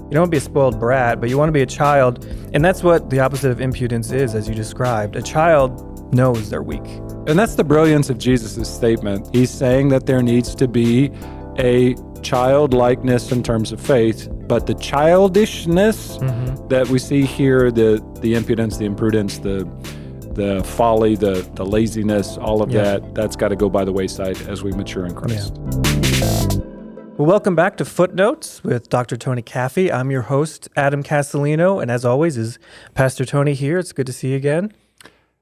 You don't want to be a spoiled brat, but you want to be a child. And that's what the opposite of impudence is, as you described. A child knows they're weak. And that's the brilliance of Jesus' statement. He's saying that there needs to be a childlikeness in terms of faith, but the childishness that we see here, the impudence, the imprudence, the folly, the laziness, all of that's got to go by the wayside as we mature in Christ. Yeah. Well, welcome back to Footnotes with Dr. Tony Caffey. I'm your host, Adam Castellino, and as always is Pastor Tony here. It's good to see you again.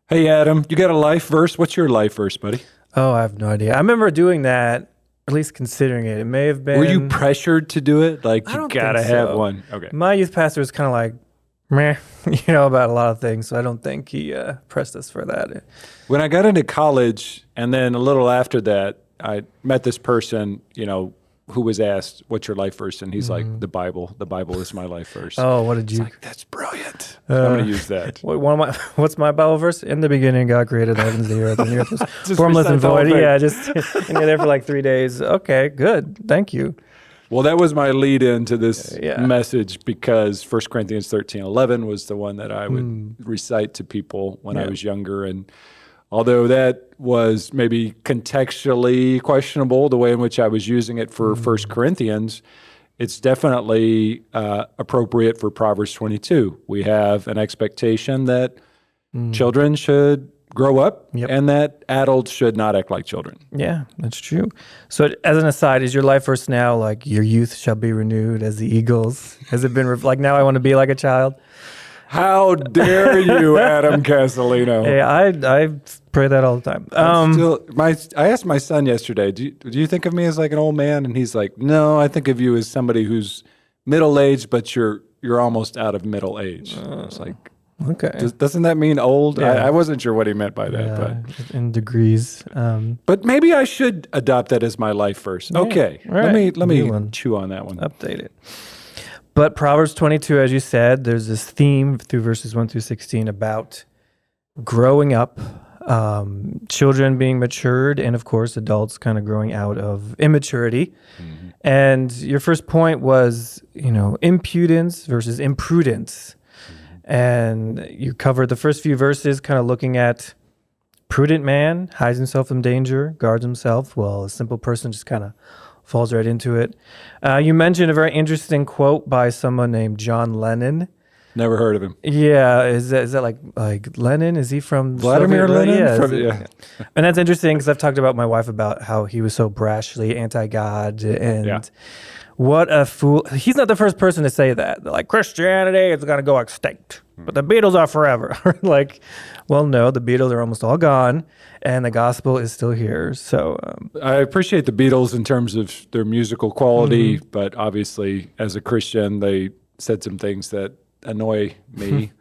Hey, Adam, you got a life verse? What's your life verse, buddy? Oh, I have no idea. I remember doing that, at least considering it. It may have been... Were you pressured to do it? Like, you gotta have one. Okay. My youth pastor was kind of like, meh, about a lot of things, so I don't think he pressed us for that. When I got into college, and then a little after that, I met this person, who was asked, what's your life verse? And he's like, the Bible. The Bible is my life verse. Oh, what did you... It's like, that's brilliant. I'm going to use that. What's my Bible verse? In the beginning, God created the heavens and the earth, and the earth was formless and void. And you're there for like 3 days. Okay, good. Thank you. Well, that was my lead into this message, because 1 Corinthians 13:11 was the one that I would recite to people when I was younger. And although that was maybe contextually questionable, the way in which I was using it for 1 Corinthians, it's definitely appropriate for Proverbs 22. We have an expectation that children should grow up and that adults should not act like children. Yeah, that's true. So as an aside, is your life verse now like your youth shall be renewed as the eagles? Has it been like now I want to be like a child? How dare you, Adam Castellino? Hey, I pray that all the time. I asked my son yesterday, do you think of me as like an old man? And he's like, no, I think of you as somebody who's middle-aged, but you're almost out of middle age. It's like, okay. Doesn't that mean old? Yeah. I wasn't sure what he meant by that. But in degrees. But maybe I should adopt that as my life verse. Okay, right. Let me chew on that one. Update it. But Proverbs 22, as you said, there's this theme through verses 1 through 16 about growing up, children being matured, and of course, adults kind of growing out of immaturity. Mm-hmm. And your first point was, impudence versus imprudence. Mm-hmm. And you covered the first few verses kind of looking at prudent man hides himself from danger, guards himself, while a simple person just kind of falls right into it. You mentioned a very interesting quote by someone named John Lennon. Never heard of him. Yeah, is that like Lenin? Is he from Vladimir Lenin? Yeah. And that's interesting because I've talked about my wife about how he was so brashly anti-God and what a fool. He's not the first person to say that. They're like, Christianity is going to go extinct, but the Beatles are forever. Like, well, no, the Beatles are almost all gone, and the gospel is still here. So I appreciate the Beatles in terms of their musical quality, but obviously, as a Christian, they said some things that annoy me.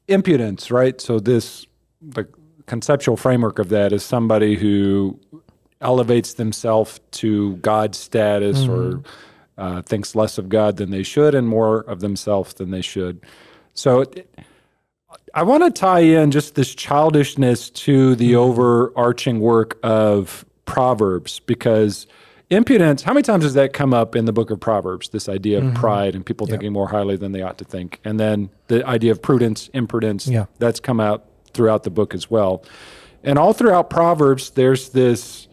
Impudence, right? So the conceptual framework of that is somebody who elevates themselves to God's status or thinks less of God than they should and more of themselves than they should. So I want to tie in just this childishness to the overarching work of Proverbs, because impudence, how many times does that come up in the book of Proverbs, this idea of pride and people thinking more highly than they ought to think? And then the idea of prudence, imprudence, that's come out throughout the book as well. And all throughout Proverbs, there's this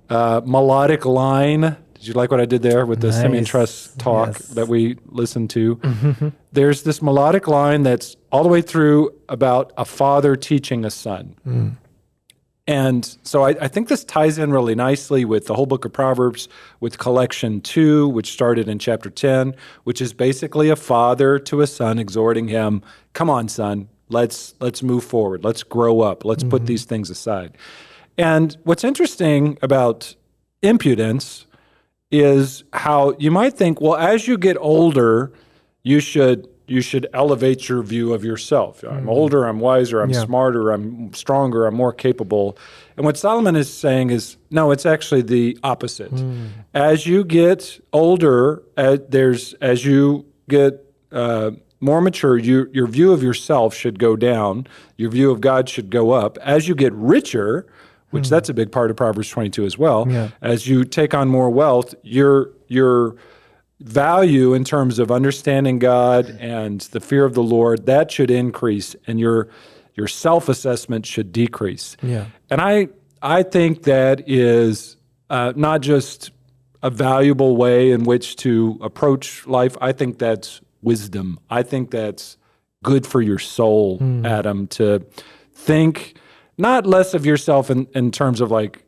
melodic line. Did you like what I did there with the Simeon Trust talk that we listened to? Mm-hmm. There's this melodic line that's all the way through about a father teaching a son. Mm. And so I think this ties in really nicely with the whole book of Proverbs, with collection 2, which started in chapter 10, which is basically a father to a son exhorting him, come on, son, let's move forward. Let's grow up. Let's put these things aside. And what's interesting about impudence is how you might think, well, as you get older, you should elevate your view of yourself. I'm older, I'm wiser, I'm smarter, I'm stronger, I'm more capable. And what Solomon is saying is, no, it's actually the opposite. As you get older, as you get more mature, your view of yourself should go down. Your view of God should go up. As you get richer, which that's a big part of Proverbs 22 as well. Yeah. As you take on more wealth, your value in terms of understanding God and the fear of the Lord, that should increase, and your self-assessment should decrease. Yeah. And I think that is not just a valuable way in which to approach life. I think that's wisdom. I think that's good for your soul, Adam, to think not less of yourself in terms of like,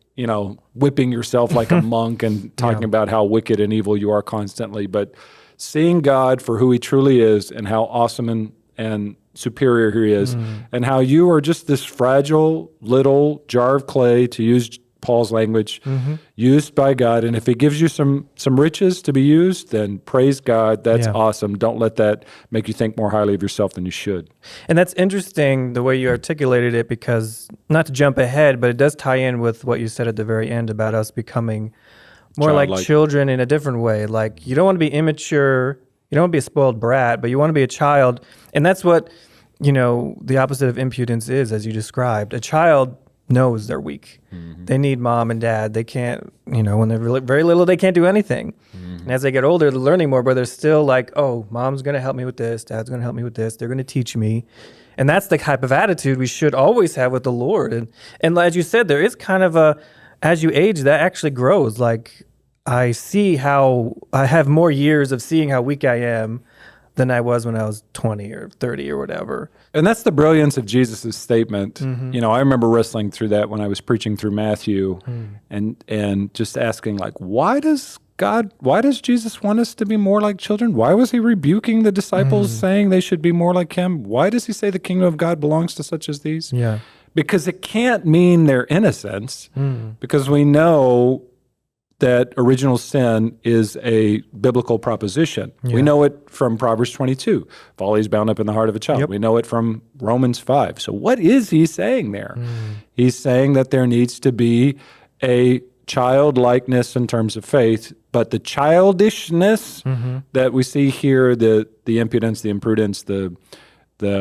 whipping yourself like a monk and talking about how wicked and evil you are constantly, but seeing God for who he truly is and how awesome and superior he is, and how you are just this fragile little jar of clay, to use Paul's language, used by God. And if he gives you some riches to be used, then praise God. That's awesome. Don't let that make you think more highly of yourself than you should. And that's interesting the way you articulated it, because not to jump ahead, but it does tie in with what you said at the very end about us becoming more like children in a different way. Like, you don't want to be immature, you don't want to be a spoiled brat, but you want to be a child. And that's what, the opposite of impudence is, as you described. A child knows they're weak. They need mom and dad. They can't, when they're very little, they can't do anything. And as they get older, they're learning more, but they're still like, oh, mom's going to help me with this, dad's going to help me with this, they're going to teach me. And that's the type of attitude we should always have with the Lord. And as you said, there is kind of as you age, that actually grows. Like, I see how I have more years of seeing how weak I am than I was when I was 20 or 30 or whatever. And that's the brilliance of Jesus' statement. I remember wrestling through that when I was preaching through Matthew, and just asking, like, why does Jesus want us to be more like children? Why was he rebuking the disciples, saying they should be more like him? Why does he say the kingdom of God belongs to such as these? Yeah. Because it can't mean their innocence, because we know that original sin is a biblical proposition. Yeah. We know it from Proverbs 22. Folly is bound up in the heart of a child. Yep. We know it from Romans 5. So what is he saying there? He's saying that there needs to be a childlikeness in terms of faith, but the childishness that we see here, the impudence, the imprudence, the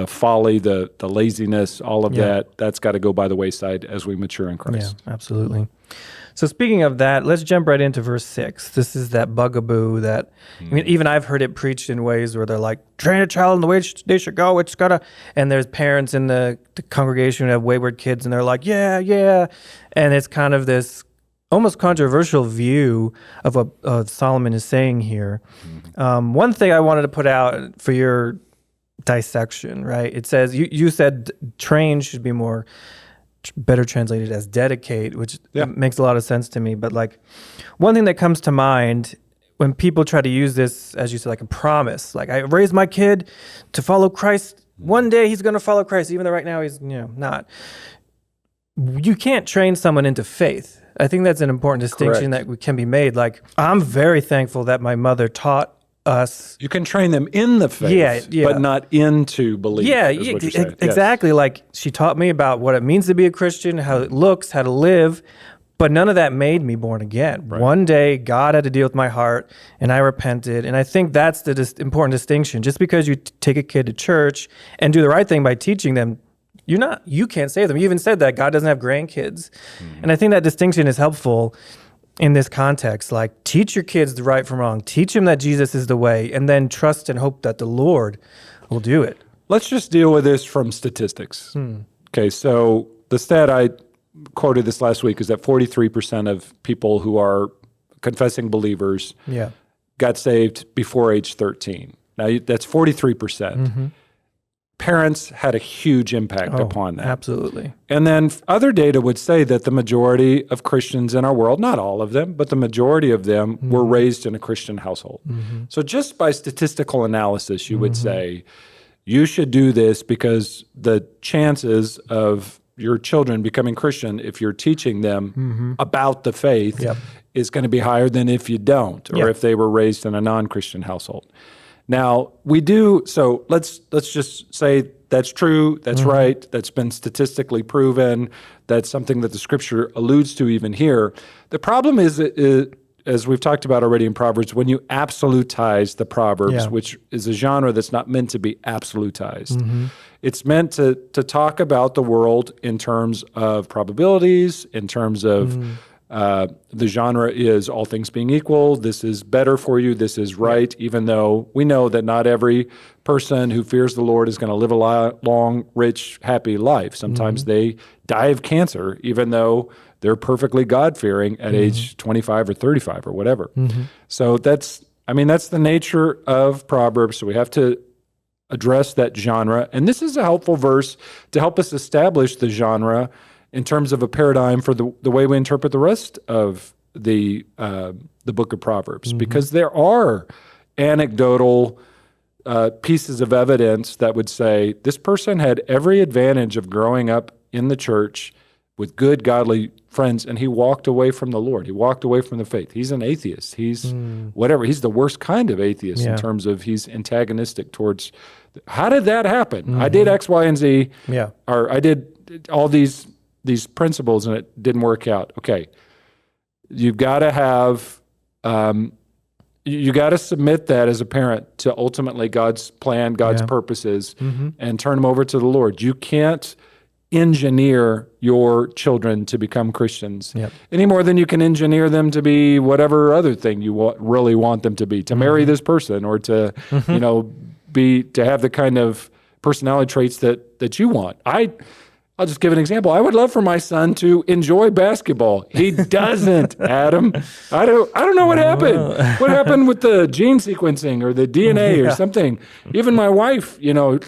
folly, the laziness, all of that's got to go by the wayside as we mature in Christ. Yeah, absolutely. So speaking of that, let's jump right into verse 6. This is that bugaboo that, even I've heard it preached in ways where they're like, train a child in the way they should go, it's gotta, and there's parents in the congregation who have wayward kids, and they're like, yeah, and it's kind of this almost controversial view of what Solomon is saying here. One thing I wanted to put out for your dissection, right? It says, you said train should be more better translated as dedicate, which makes a lot of sense to me. But like, one thing that comes to mind when people try to use this, as you said, like a promise, like, I raised my kid to follow Christ. One day he's going to follow Christ, even though right now he's not. You can't train someone into faith. I think that's an important distinction that can be made. Like, I'm very thankful that my mother taught us. You can train them in the faith, but not into belief. Exactly. Like, she taught me about what it means to be a Christian, how it looks, how to live, but none of that made me born again. Right. One day, God had to deal with my heart, and I repented. And I think that's the important distinction. Just because you take a kid to church and do the right thing by teaching them, you can't save them. You even said that God doesn't have grandkids. And I think that distinction is helpful in this context. Like, teach your kids the right from wrong. Teach them that Jesus is the way, and then trust and hope that the Lord will do it. Let's just deal with this from statistics. Okay, so the stat I quoted this last week is that 43% of people who are confessing believers got saved before age 13. Now, that's 43%. Parents had a huge impact upon that. Absolutely. And then other data would say that the majority of Christians in our world, not all of them, but the majority of them were raised in a Christian household. So just by statistical analysis, you would say, you should do this because the chances of your children becoming Christian, if you're teaching them about the faith, is going to be higher than if you don't, or if they were raised in a non-Christian household. Now, we do, so let's just say that's true, that's right, that's been statistically proven, that's something that the Scripture alludes to even here. The problem is, as we've talked about already in Proverbs, when you absolutize the Proverbs, which is a genre that's not meant to be absolutized. It's meant to talk about the world in terms of probabilities, in terms of The genre is all things being equal. This is better for you. This is right, even though we know that not every person who fears the Lord is going to live a long, rich, happy life. Sometimes they die of cancer, even though they're perfectly God-fearing at age 25 or 35 or whatever. So that's the nature of Proverbs. So we have to address that genre. And this is a helpful verse to help us establish the genre in terms of a paradigm for the way we interpret the rest of the Book of Proverbs, because there are anecdotal pieces of evidence that would say this person had every advantage of growing up in the church with good, godly friends, and he walked away from the Lord. He walked away from the faith. He's an atheist. He's whatever. He's the worst kind of atheist in terms of he's antagonistic towards. How did that happen? I did X, Y, and Z. Yeah. Or I did all these principles and it didn't work out. Okay. You've got to have, you got to submit that as a parent to ultimately God's plan, God's purposes, and turn them over to the Lord. You can't engineer your children to become Christians any more than you can engineer them to be whatever other thing you really want them to be, to marry this person or to, to have the kind of personality traits that you want. I'll just give an example. I would love for my son to enjoy basketball. He doesn't, Adam. I don't know what happened. What happened with the gene sequencing or the DNA or something? Even my wife,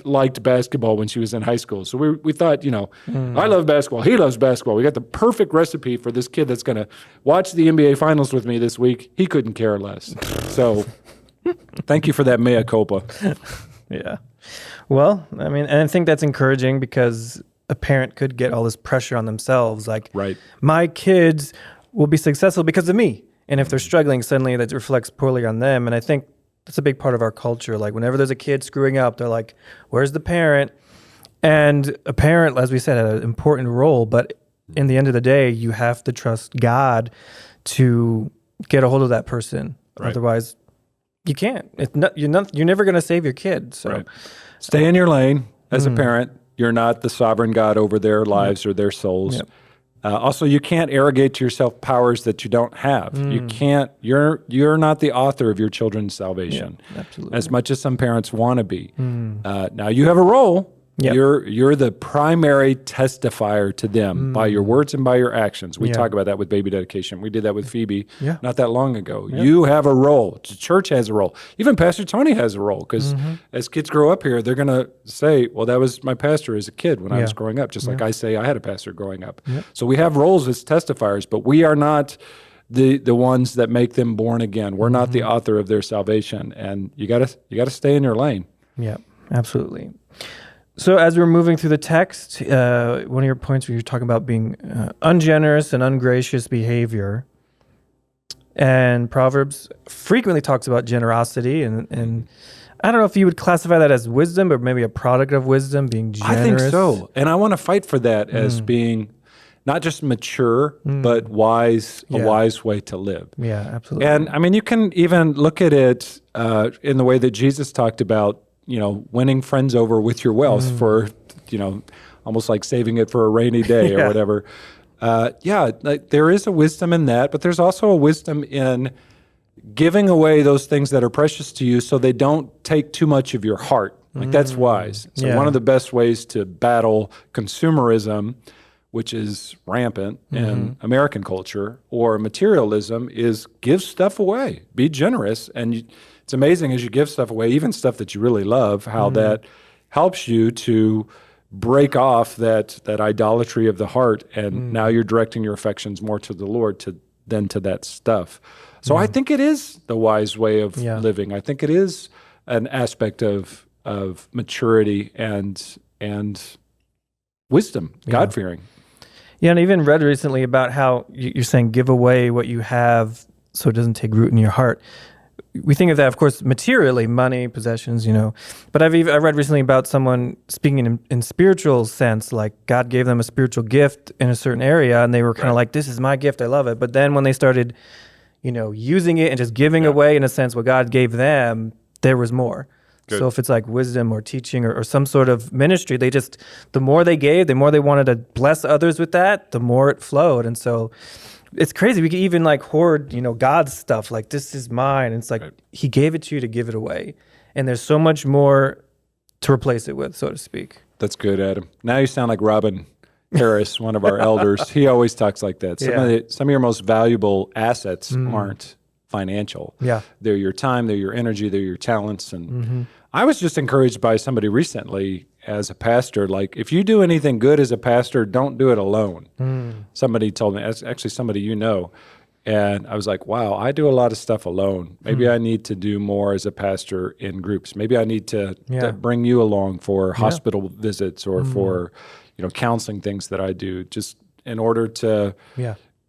liked basketball when she was in high school. So we thought, I love basketball. He loves basketball. We got the perfect recipe for this kid that's going to watch the NBA Finals with me this week. He couldn't care less. So thank you for that mea culpa. Yeah. Well, and I think that's encouraging because a parent could get all this pressure on themselves, like, my kids will be successful because of me. And if they're struggling, suddenly that reflects poorly on them. And I think that's a big part of our culture. Like, whenever there's a kid screwing up, they're like, where's the parent? And a parent, as we said, had an important role. But in the end of the day, you have to trust God to get a hold of that person. Otherwise, you can't. You're never going to save your kid. So stay in your lane as a parent. You're not the sovereign God over their lives or their souls. Also, you can't arrogate to yourself powers that you don't have. You can't. You're not the author of your children's salvation, as much as some parents want to be. Now, you have a role. You're the primary testifier to them by your words and by your actions. We talk about that with baby dedication. We did that with Phoebe not that long ago. You have a role. The church has a role. Even Pastor Tony has a role, because as kids grow up here, they're going to say, well, that was my pastor as a kid when I was growing up, just like I say I had a pastor growing up. So we have roles as testifiers, but we are not the ones that make them born again. We're not the author of their salvation, and you gotta stay in your lane. Yeah, absolutely. So as we're moving through the text, one of your points where you're talking about being ungenerous and ungracious behavior, and Proverbs frequently talks about generosity, and I don't know if you would classify that as wisdom, or maybe a product of wisdom, being generous. I think so, and I want to fight for that as being not just mature, but wise, a wise way to live. Yeah, absolutely. And you can even look at it in the way that Jesus talked about, winning friends over with your wealth for, almost like saving it for a rainy day or whatever. There is a wisdom in that, but there's also a wisdom in giving away those things that are precious to you so they don't take too much of your heart. That's wise. So one of the best ways to battle consumerism, which is rampant in American culture, or materialism, is give stuff away. Be generous. And it's amazing as you give stuff away, even stuff that you really love, how that helps you to break off that idolatry of the heart, and now you're directing your affections more to the Lord than to that stuff. So I think it is the wise way of living. I think it is an aspect of maturity and wisdom, God-fearing. Yeah, and I even read recently about how you're saying give away what you have so it doesn't take root in your heart. We think of that, of course, materially, money, possessions, But I read recently about someone speaking in spiritual sense, like God gave them a spiritual gift in a certain area, and they were kind of like, this is my gift, I love it. But then when they started, using it and just giving away, in a sense, what God gave them, there was more. Good. So if it's like wisdom or teaching or some sort of ministry, the more they gave, the more they wanted to bless others with that, the more it flowed. And so it's crazy. We could even like hoard, God's stuff. Like, this is mine. It's like he gave it to you to give it away. And there's so much more to replace it with, so to speak. That's good, Adam. Now you sound like Robin Harris, one of our elders. He always talks like that. Some of your most valuable assets aren't financial. Yeah. They're your time, they're your energy, they're your talents. And I was just encouraged by somebody recently as a pastor, like, if you do anything good as a pastor, don't do it alone. Somebody told me, actually somebody and I was like, wow, I do a lot of stuff alone. Maybe I need to do more as a pastor in groups. Maybe I need to bring you along for hospital visits or for, counseling things that I do, just in order to,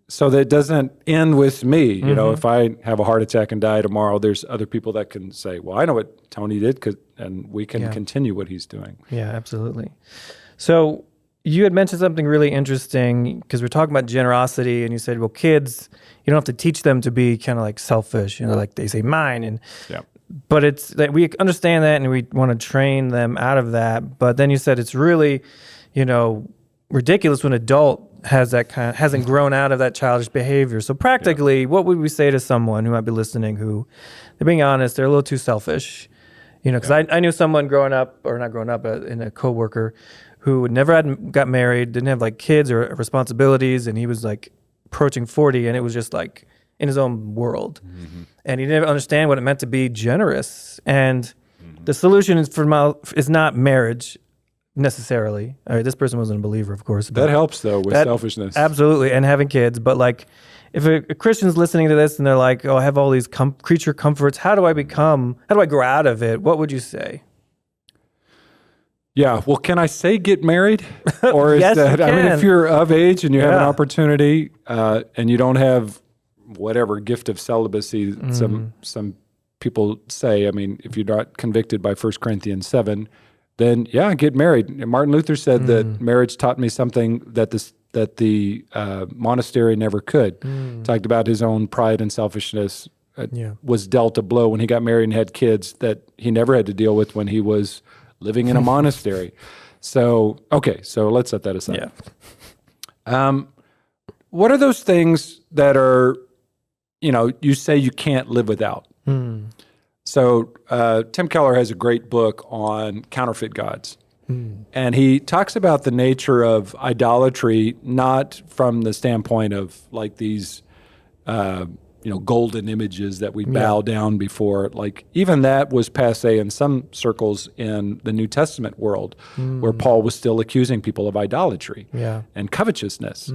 so that it doesn't end with me. If I have a heart attack and die tomorrow, there's other people that can say, well, I know what Tony did, and we can continue what he's doing. Yeah, absolutely. So you had mentioned something really interesting, because we're talking about generosity, and you said, well, kids, you don't have to teach them to be kind of like selfish, like they say mine. But it's that we understand that and we want to train them out of that. But then you said it's really, ridiculous when an adult hasn't grown out of that childish behavior. So practically, what would we say to someone who might be listening who, they're being honest, they're a little too selfish? Because I knew someone in a coworker who never got married, didn't have like kids or responsibilities, and he was like approaching 40, and it was just like in his own world. And he didn't understand what it meant to be generous. And the solution is not marriage necessarily. All right, this person wasn't a believer, of course. That helps, though, with selfishness. Absolutely, and having kids. But like, if a Christian's listening to this and they're like, oh, I have all these creature comforts, how do I grow out of it? What would you say? Yeah, well, can I say get married? Or is yes, that, you can. I mean, if you're of age and you have an opportunity and you don't have whatever gift of celibacy, some people say, I mean, if you're not convicted by 1 Corinthians 7, then get married. Martin Luther said that marriage taught me something that the monastery never could. Talked about his own pride and selfishness was dealt a blow when he got married and had kids that he never had to deal with when he was living in a monastery. So let's set that aside. What are those things that are, you say you can't live without? So Tim Keller has a great book on counterfeit gods. And he talks about the nature of idolatry, not from the standpoint of like these, golden images that we bow down before. Like, even that was passé in some circles in the New Testament world, where Paul was still accusing people of idolatry and covetousness.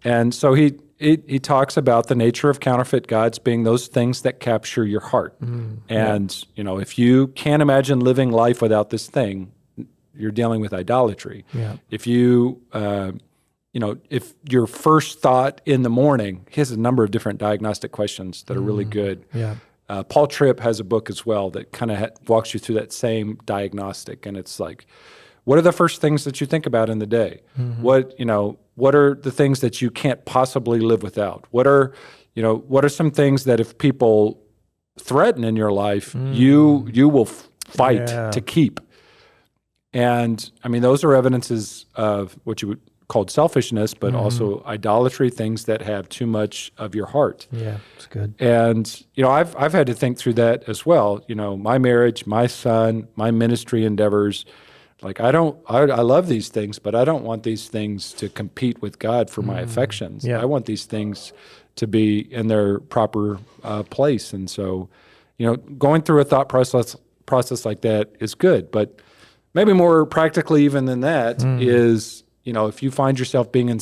And so he talks about the nature of counterfeit gods being those things that capture your heart. And, if you can't imagine living life without this thing, you're dealing with idolatry. If you, if your first thought in the morning, he has a number of different diagnostic questions that are really good. Paul Tripp has a book as well that kind of walks you through that same diagnostic. And it's like, what are the first things that you think about in the day? What are the things that you can't possibly live without? What are some things that if people threaten in your life, you will fight to keep? And I mean, those are evidences of what you would call selfishness, but also idolatry, things that have too much of your heart. Yeah, it's good. And, I've had to think through that as well. My marriage, my son, my ministry endeavors, like I love these things, but I don't want these things to compete with God for my affections. I want these things to be in their proper place. And so, going through a thought process like that is good, but maybe more practically even than that is, if you find yourself being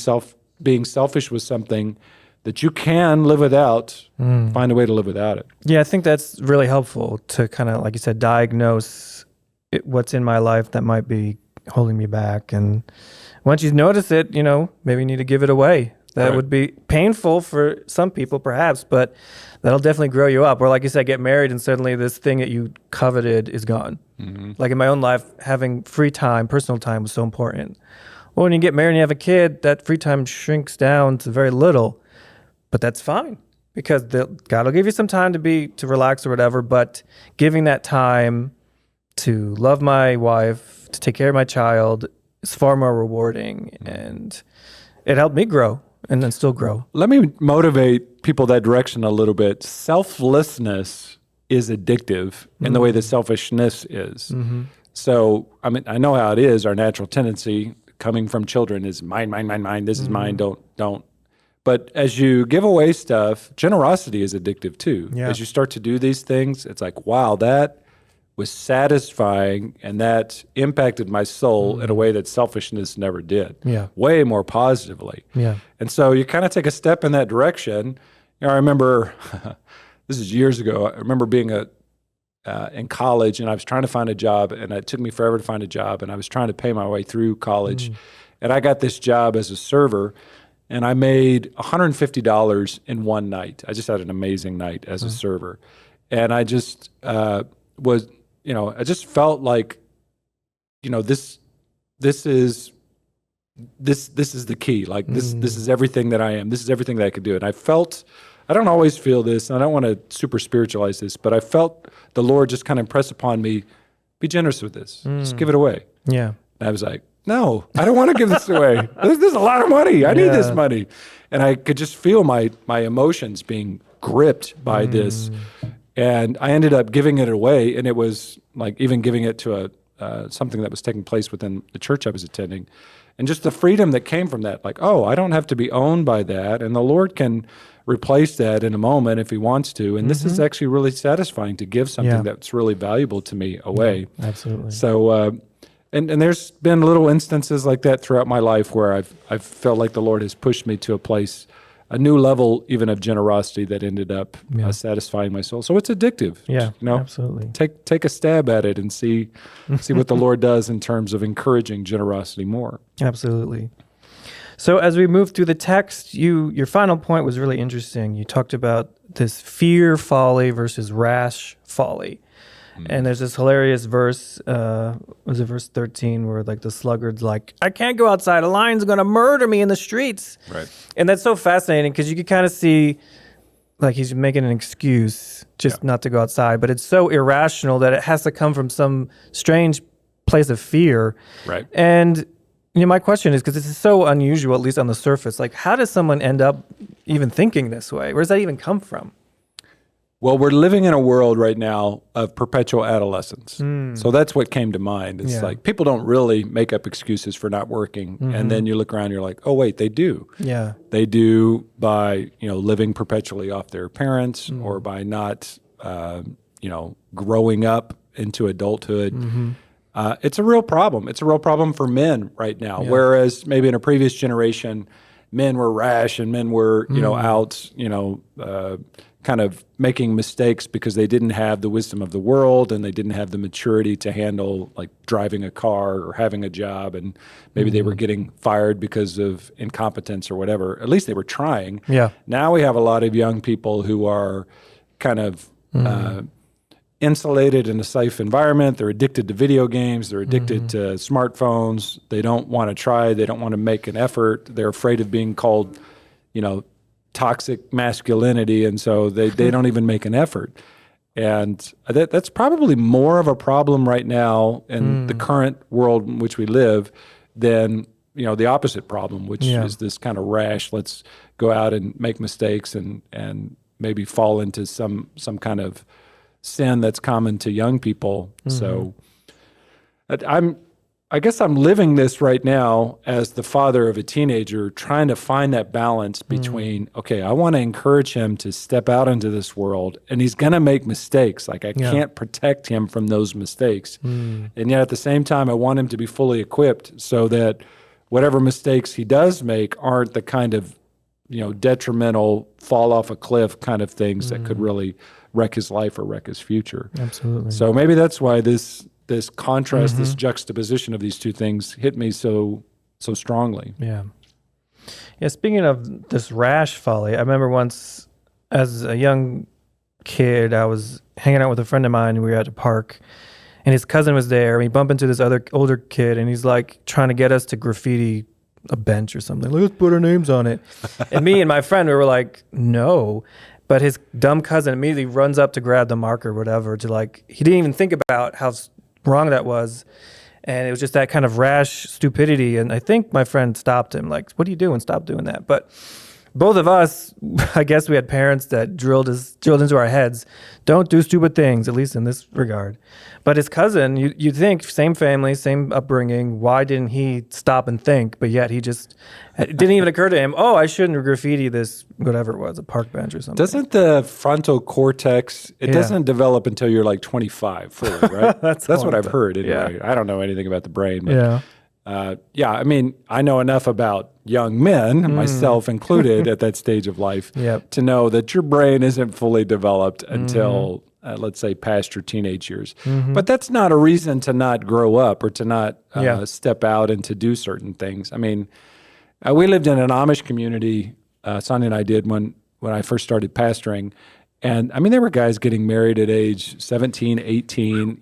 selfish with something that you can live without, find a way to live without it. Yeah, I think that's really helpful to kind of, like you said, diagnose what's in my life that might be holding me back. And once you notice it, maybe you need to give it away. That would be painful for some people, perhaps, but that'll definitely grow you up. Or like you said, get married and suddenly this thing that you coveted is gone. Like in my own life, having free time, personal time was so important. Well, when you get married and you have a kid, that free time shrinks down to very little, but that's fine because God will give you some time to relax or whatever, but giving that time to love my wife, to take care of my child is far more rewarding. And it helped me grow and then still grow. Let me motivate people that direction a little bit. Selflessness is addictive in the way that selfishness is. So, I mean, I know how it is. Our natural tendency coming from children is mine, mine, mine, mine. This is mine. Don't. But as you give away stuff, generosity is addictive too. Yeah. As you start to do these things, it's like, wow, that was satisfying and that impacted my soul in a way that selfishness never did. Yeah. Way more positively. Yeah. And so you kind of take a step in that direction. You know, I remember, this is years ago, I remember being in college and I was trying to find a job and it took me forever to find a job and I was trying to pay my way through college. And I got this job as a server and I made $150 in one night. I just had an amazing night as a server. And I just was, you know, I just felt like, you know, this is the key. Like this is everything that I am. This is everything that I could do. And I felt, I don't always feel this, and I don't want to super spiritualize this, but I felt the Lord just kind of impress upon me, be generous with this. Just give it away. Yeah. And I was like, no, I don't want to give this away. This is a lot of money. I need this money. And I could just feel my emotions being gripped by this. And I ended up giving it away. And it was like even giving it to something that was taking place within the church I was attending. And just the freedom that came from that, like, oh, I don't have to be owned by that. And the Lord can replace that in a moment if he wants to. And this is actually really satisfying to give something that's really valuable to me away. Yeah, absolutely. So, and there's been little instances like that throughout my life where I've felt like the Lord has pushed me to a place, a new level even of generosity that ended up satisfying my soul. So it's addictive. Yeah, you know, absolutely. Take a stab at it and see what the Lord does in terms of encouraging generosity more. Absolutely. So as we move through the text, your final point was really interesting. You talked about this fear folly versus rash folly. And there's this hilarious verse, was it verse 13, where like the sluggard's like, I can't go outside, a lion's going to murder me in the streets. Right. And that's so fascinating because you can kind of see like he's making an excuse just not to go outside, but it's so irrational that it has to come from some strange place of fear. Right. And you know, my question is, because this is so unusual, at least on the surface, like how does someone end up even thinking this way? Where does that even come from? Well, we're living in a world right now of perpetual adolescence. So that's what came to mind. It's like people don't really make up excuses for not working. And then you look around and you're like, oh, wait, they do. Yeah. They do by, you know, living perpetually off their parents or by not, you know, growing up into adulthood. It's a real problem. It's a real problem for men right now. Whereas maybe in a previous generation, men were rash and men were, you know, out, you know, kind of making mistakes because they didn't have the wisdom of the world and they didn't have the maturity to handle like driving a car or having a job, and maybe they were getting fired because of incompetence or whatever. At least they were trying. Yeah. Now we have a lot of young people who are kind of insulated in a safe environment. They're addicted to video games. They're addicted to smartphones. They don't want to try. They don't want to make an effort. They're afraid of being called, you know, toxic masculinity, and so they don't even make an effort. And that's probably more of a problem right now in the current world in which we live than, you know, the opposite problem, which is this kind of rash, let's go out and make mistakes and maybe fall into some kind of sin that's common to young people. So I guess I'm living this right now as the father of a teenager, trying to find that balance between, okay, I want to encourage him to step out into this world, and he's going to make mistakes. Like I can't protect him from those mistakes. And yet at the same time, I want him to be fully equipped so that whatever mistakes he does make aren't the kind of, you know, detrimental, fall off a cliff kind of things that could really wreck his life or wreck his future. Absolutely. So maybe that's why this contrast, this juxtaposition of these two things hit me so strongly. Yeah. Speaking of this rash folly, I remember once as a young kid, I was hanging out with a friend of mine. We were at a park, and his cousin was there. And we bump into this other older kid, and he's like trying to get us to graffiti a bench or something. Like, let's put our names on it. And me and my friend, we were like, no. But his dumb cousin immediately runs up to grab the marker or whatever to like, he didn't even think about how wrong that was. And it was just that kind of rash stupidity. And I think my friend stopped him, like, what are you doing? Stop doing that. But both of us, I guess we had parents that drilled into our heads, don't do stupid things, at least in this regard. But his cousin, you'd think, same family, same upbringing, why didn't he stop and think? But yet it didn't even occur to him, oh, I shouldn't graffiti this, whatever it was, a park bench or something. Doesn't the frontal cortex, it doesn't develop until you're like 25 fully, right? That's what I've heard anyway. I don't know anything about the brain. But, I mean, I know enough about young men, myself included, at that stage of life, to know that your brain isn't fully developed until, let's say, past your teenage years. But that's not a reason to not grow up or to not step out and to do certain things. I mean, we lived in an Amish community, Sonia and I did, when I first started pastoring. And I mean, there were guys getting married at age 17, 18,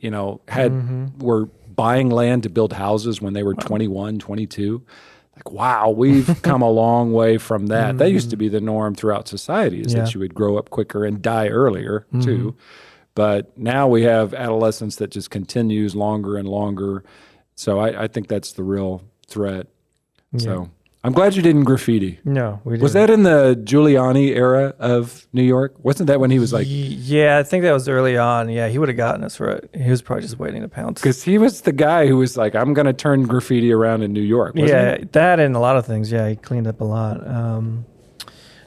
were buying land to build houses when they were 21, 22. Like, wow, we've come a long way from that. That used to be the norm throughout society, is that you would grow up quicker and die earlier, too. But now we have adolescence that just continues longer and longer. So I think that's the real threat. So I'm glad you didn't graffiti. No, we didn't. Was that in the Giuliani era of New York? Wasn't that when he was like... Yeah, I think that was early on. Yeah, he would have gotten us for it. He was probably just waiting to pounce. Because he was the guy who was like, I'm going to turn graffiti around in New York, wasn't he? That and a lot of things. Yeah, he cleaned up a lot.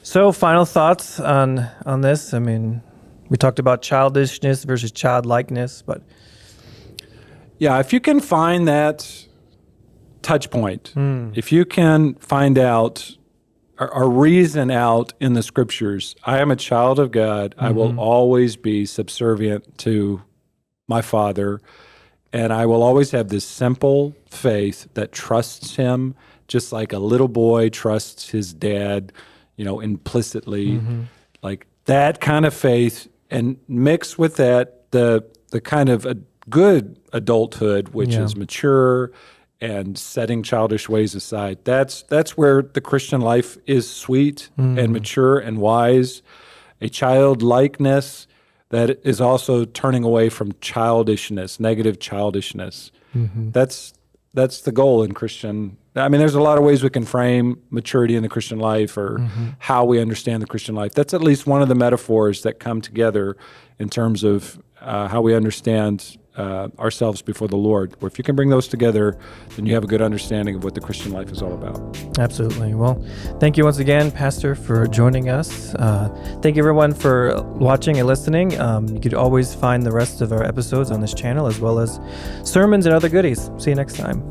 So final thoughts on this? I mean, we talked about childishness versus childlikeness, but... Yeah, if you can find that touch point, if you can find out or reason out in the scriptures, I am a child of God, I will always be subservient to my Father, and I will always have this simple faith that trusts him just like a little boy trusts his dad, implicitly, like that kind of faith, and mix with that the kind of a good adulthood, which is mature and setting childish ways aside. That's where the Christian life is sweet and mature and wise. A childlikeness that is also turning away from childishness, negative childishness. That's the goal in Christian. I mean, there's a lot of ways we can frame maturity in the Christian life, or how we understand the Christian life. That's at least one of the metaphors that come together in terms of how we understand ourselves before the Lord. Or if you can bring those together, then you have a good understanding of what the Christian life is all about. Absolutely. Well, thank you once again, Pastor, for joining us. Thank you, everyone, for watching and listening. You could always find the rest of our episodes on this channel, as well as sermons and other goodies. See you next time.